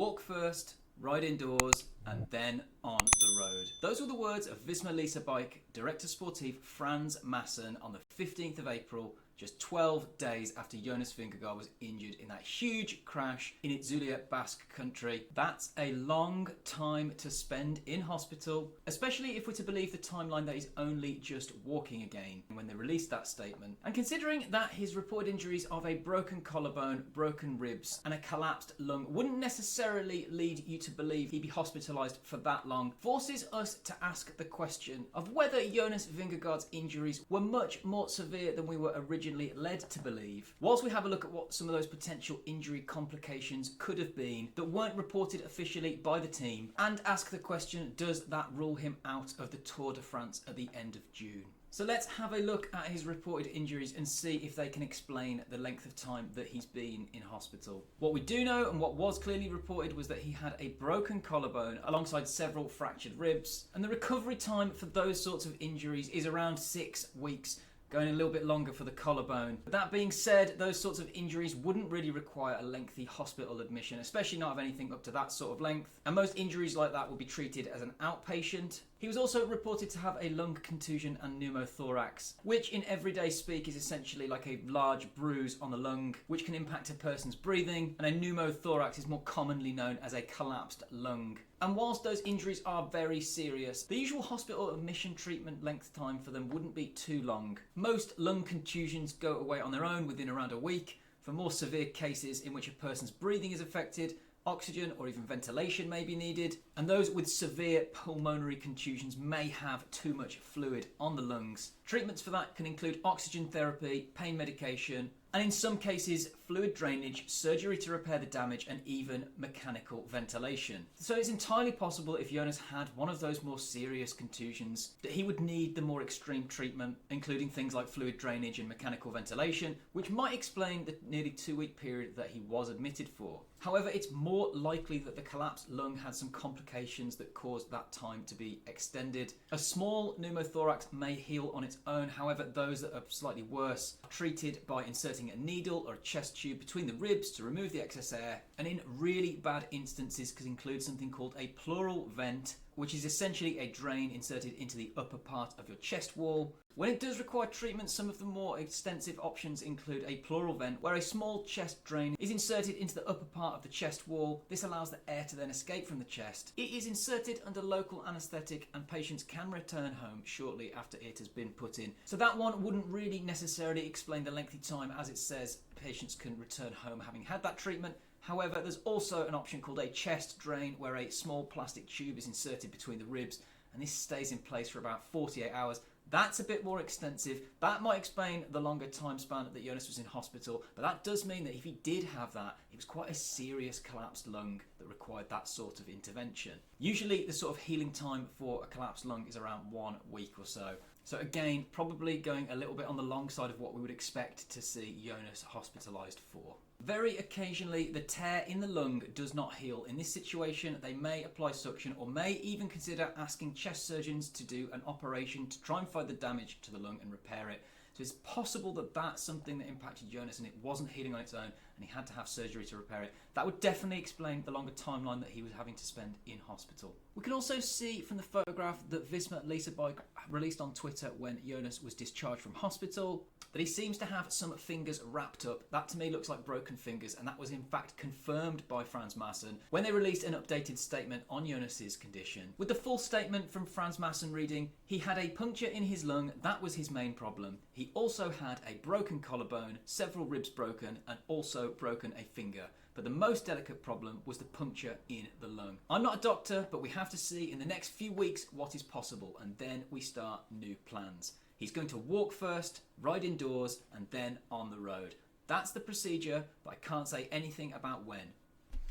walk first, ride indoors, and then on the road. Those were the words of Visma lease-a-bike director sportif Frans Maassen on the 15th of April, just 12 days after Jonas Vingegaard was injured in that huge crash in Itzulia Basque Country. That's a long time to spend in hospital, especially if we're to believe the timeline that he's only just walking again when they released that statement. And considering that his reported injuries of a broken collarbone, broken ribs, and a collapsed lung wouldn't necessarily lead you to believe he'd be hospitalised for that long, forces us to ask the question of whether Jonas Vingegaard's injuries were much more severe than we were originally led to believe. Whilst we have a look at what some of those potential injury complications could have been that weren't reported officially by the team, and ask the question, does that rule him out of the Tour de France at the end of June? So let's have a look at his reported injuries and see if they can explain the length of time that he's been in hospital. What we do know, and what was clearly reported, was that he had a broken collarbone alongside several fractured ribs, and the recovery time for those sorts of injuries is around 6 weeks, going a little bit longer for the collarbone. But that being said, those sorts of injuries wouldn't really require a lengthy hospital admission, especially not of anything up to that sort of length. And most injuries like that will be treated as an outpatient. He was also reported to have a lung contusion and pneumothorax, which in everyday speak is essentially like a large bruise on the lung, which can impact a person's breathing, and a pneumothorax is more commonly known as a collapsed lung. And whilst those injuries are very serious, the usual hospital admission treatment length time for them wouldn't be too long. Most lung contusions go away on their own within around a week. For more severe cases in which a person's breathing is affected, oxygen or even ventilation may be needed, and those with severe pulmonary contusions may have too much fluid on the lungs. Treatments for that can include oxygen therapy, pain medication, and in some cases fluid drainage, surgery to repair the damage, and even mechanical ventilation. So it's entirely possible if Jonas had one of those more serious contusions that he would need the more extreme treatment, including things like fluid drainage and mechanical ventilation, which might explain the nearly 2-week period that he was admitted for. However, it's more likely that the collapsed lung had some complications that caused that time to be extended. A small pneumothorax may heal on its own, however those that are slightly worse are treated by inserting a needle or a chest tube between the ribs to remove the excess air, and in really bad instances could include something called a pleural vent, which is essentially a drain inserted into the upper part of your chest wall. When it does require treatment, some of the more extensive options include a pleural vent, where a small chest drain is inserted into the upper part of the chest wall. This allows the air to then escape from the chest. It is inserted under local anaesthetic, and patients can return home shortly after it has been put in. So that one wouldn't really necessarily explain the lengthy time, as it says patients can return home having had that treatment. However, there's also an option called a chest drain, where a small plastic tube is inserted between the ribs, and this stays in place for about 48 hours. That's a bit more extensive. That might explain the longer time span that Jonas was in hospital, but that does mean that if he did have that, it was quite a serious collapsed lung that required that sort of intervention. Usually the sort of healing time for a collapsed lung is around 1 week or so. So again, probably going a little bit on the long side of what we would expect to see Jonas hospitalised for. Very occasionally, the tear in the lung does not heal. In this situation, they may apply suction or may even consider asking chest surgeons to do an operation to try and find the damage to the lung and repair it. So it's possible that that's something that impacted Jonas and it wasn't healing on its own and he had to have surgery to repair it. That would definitely explain the longer timeline that he was having to spend in hospital. We can also see from the photograph that Visma lease-a-bike released on Twitter when Jonas was discharged from hospital that he seems to have some fingers wrapped up. That to me looks like broken fingers, and that was in fact confirmed by Frans Maassen when they released an updated statement on Jonas's condition. With the full statement from Frans Maassen reading, he had a puncture in his lung, that was his main problem. He also had a broken collarbone, several ribs broken, and also broken a finger. But the most delicate problem was the puncture in the lung. I'm not a doctor, but we have to see in the next few weeks what is possible, and then we start new plans. He's going to walk first, ride indoors, and then on the road. That's the procedure, but I can't say anything about when.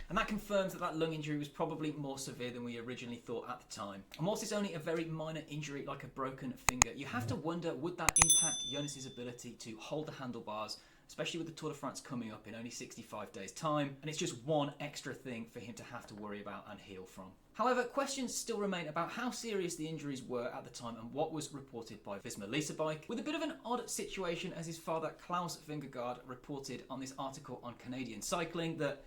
And that confirms that that lung injury was probably more severe than we originally thought at the time. And whilst it's only a very minor injury like a broken finger, you have to wonder, would that impact Jonas's ability to hold the handlebars, especially with the Tour de France coming up in only 65 days' time, and it's just one extra thing for him to have to worry about and heal from. However, questions still remain about how serious the injuries were at the time and what was reported by Visma lease-a-bike, with a bit of an odd situation as his father Klaus Vingegaard reported on this article on Canadian Cycling that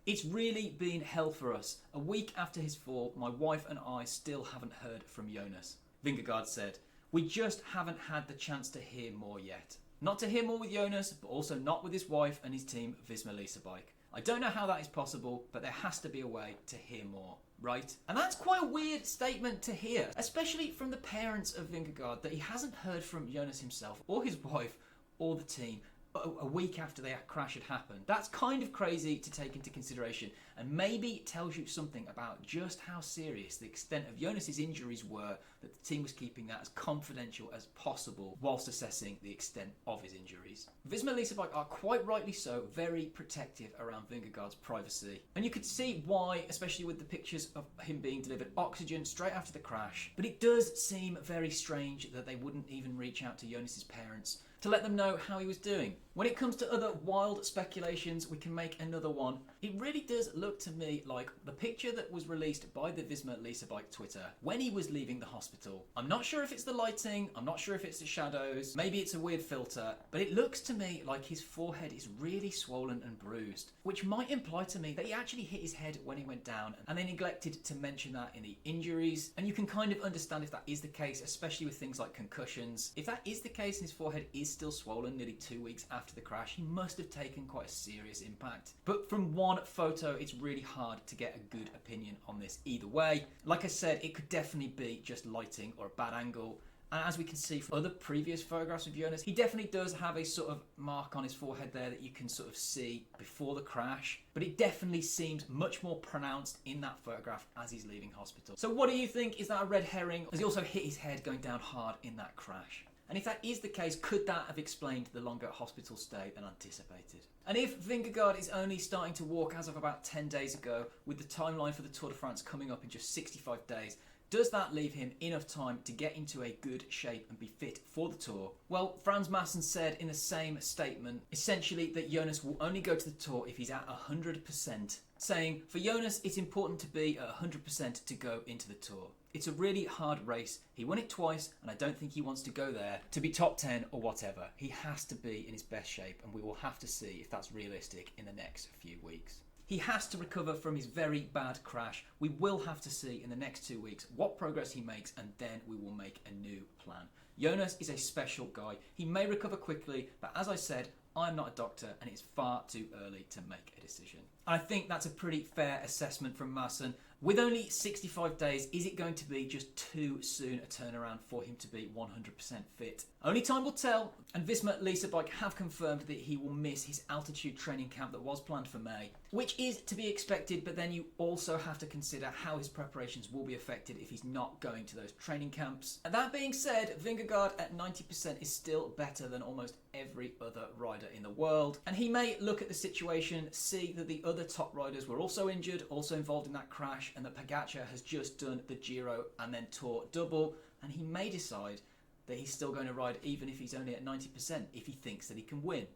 It's really been hell for us. A week after his fall, my wife and I still haven't heard from Jonas. Vingegaard said, "We just haven't had the chance to hear more yet. Not to hear more with Jonas, but also not with his wife and his team Visma lease-a-bike. I don't know how that is possible, but there has to be a way to hear more." Right? And that's quite a weird statement to hear, especially from the parents of Vingegaard, that he hasn't heard from Jonas himself or his wife or the team a week after the crash had happened. That's kind of crazy to take into consideration, and maybe tells you something about just how serious the extent of Jonas's injuries were, that the team was keeping that as confidential as possible whilst assessing the extent of his injuries. Visma lease-a-bike are quite rightly so very protective around Vingegaard's privacy, and you could see why, especially with the pictures of him being delivered oxygen straight after the crash. But it does seem very strange that they wouldn't even reach out to Jonas's parents to let them know how he was doing. When it comes to other wild speculations, we can make another one. It really does look to me like the picture that was released by the Visma lease-a-bike Twitter when he was leaving the hospital. I'm not sure if it's the lighting, I'm not sure if it's the shadows, maybe it's a weird filter, but it looks to me like his forehead is really swollen and bruised, which might imply to me that he actually hit his head when he went down, and they neglected to mention that in the injuries. And you can kind of understand if that is the case, especially with things like concussions. If that is the case and his forehead is still swollen nearly 2 weeks after the crash, he must have taken quite a serious impact. But from one photo, it's really hard to get a good opinion on this either way. Like I said, it could definitely be just lighting or a bad angle. And as we can see from other previous photographs of Jonas, he definitely does have a sort of mark on his forehead there that you can sort of see before the crash. But it definitely seems much more pronounced in that photograph as he's leaving hospital. So what do you think? Is that a red herring? Has he also hit his head going down hard in that crash? And if that is the case, could that have explained the longer hospital stay than anticipated? And if Vingegaard is only starting to walk as of about 10 days ago, with the timeline for the Tour de France coming up in just 65 days, does that leave him enough time to get into a good shape and be fit for the Tour? Well, Frans Maassen said in the same statement, essentially that Jonas will only go to the Tour if he's at 100%, saying, "For Jonas, it's important to be at 100% to go into the Tour. It's a really hard race. He won it twice, and I don't think he wants to go there to be top 10 or whatever. He has to be in his best shape, and we will have to see if that's realistic in the next few weeks. He has to recover from his very bad crash. We will have to see in the next 2 weeks what progress he makes, and then we will make a new plan. Jonas is a special guy. He may recover quickly, but as I said, I'm not a doctor, and it's far too early to make a decision." I think that's a pretty fair assessment from Maassen. With only 65 days, is it going to be just too soon a turnaround for him to be 100% fit? Only time will tell, and Visma lease-a-bike have confirmed that he will miss his altitude training camp that was planned for May, which is to be expected, but then you also have to consider how his preparations will be affected if he's not going to those training camps. And that being said, Vingegaard at 90% is still better than almost every other rider in the world, and he may look at the situation, see that the other top riders were also injured, also involved in that crash, and that Pogacar has just done the Giro and then Tour double, and he may decide that he's still going to ride even if he's only at 90% if he thinks that he can win.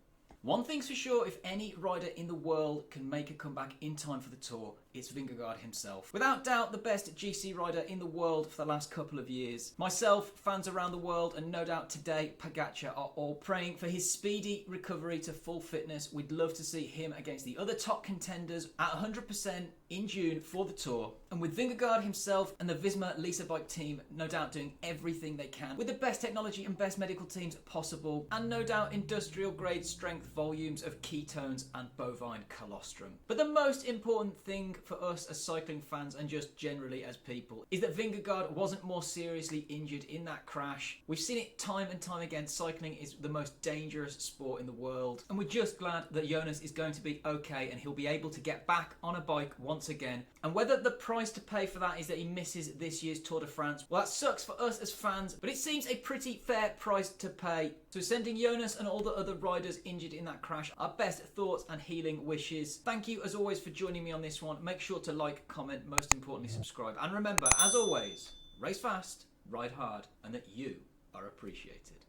One thing's for sure, if any rider in the world can make a comeback in time for the Tour, it's Vingegaard himself. Without doubt, the best GC rider in the world for the last couple of years. Myself, fans around the world, and no doubt today, Pogacar are all praying for his speedy recovery to full fitness. We'd love to see him against the other top contenders at 100% in June for the Tour. And with Vingegaard himself and the Visma lease-a-bike team no doubt doing everything they can with the best technology and best medical teams possible, and no doubt industrial grade strength volumes of ketones and bovine colostrum. But the most important thing for us as cycling fans and just generally as people is that Vingegaard wasn't more seriously injured in that crash. We've seen it time and time again. Cycling is the most dangerous sport in the world, and we're just glad that Jonas is going to be okay and he'll be able to get back on a bike once again. And whether the price to pay for that is that he misses this year's Tour de France, well, that sucks for us as fans, but it seems a pretty fair price to pay. So sending Jonas and all the other riders injured in that crash our best thoughts and healing wishes. Thank you as always for joining me on this one. Make sure to like, comment, most importantly subscribe, and remember, as always, race fast, ride hard, and that you are appreciated.